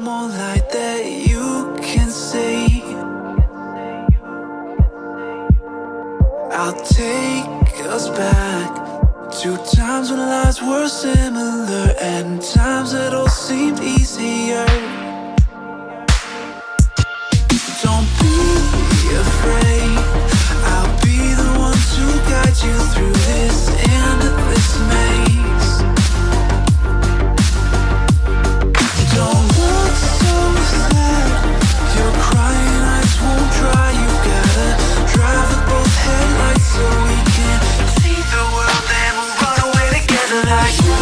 more light that you can see. I'll take us back to times when lives were similar and times that all seemed easier. Don't be afraid, I'll be the one to guide you through this endless maze. Don't look so sad, your crying eyes won't dry. You gotta drive with both headlights so we can see the world and we'll run away together like you.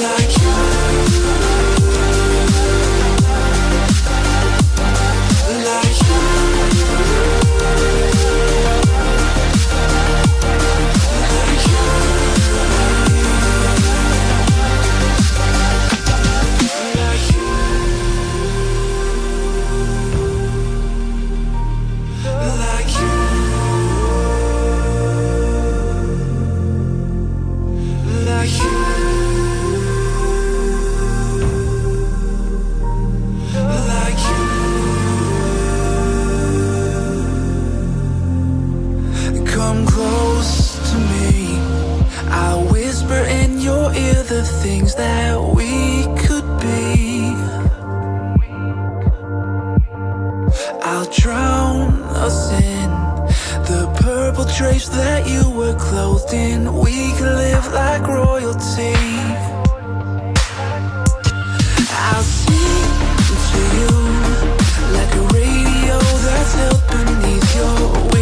Like you. Like you. Like you. Like you. Like you. Like you. Like you. Come close to me, I'll whisper in your ear the things that we could be. I'll drown us in the purple drapes that you were clothed in. We could live like royalty. I'll sing to you like a radio that's held beneath your wings.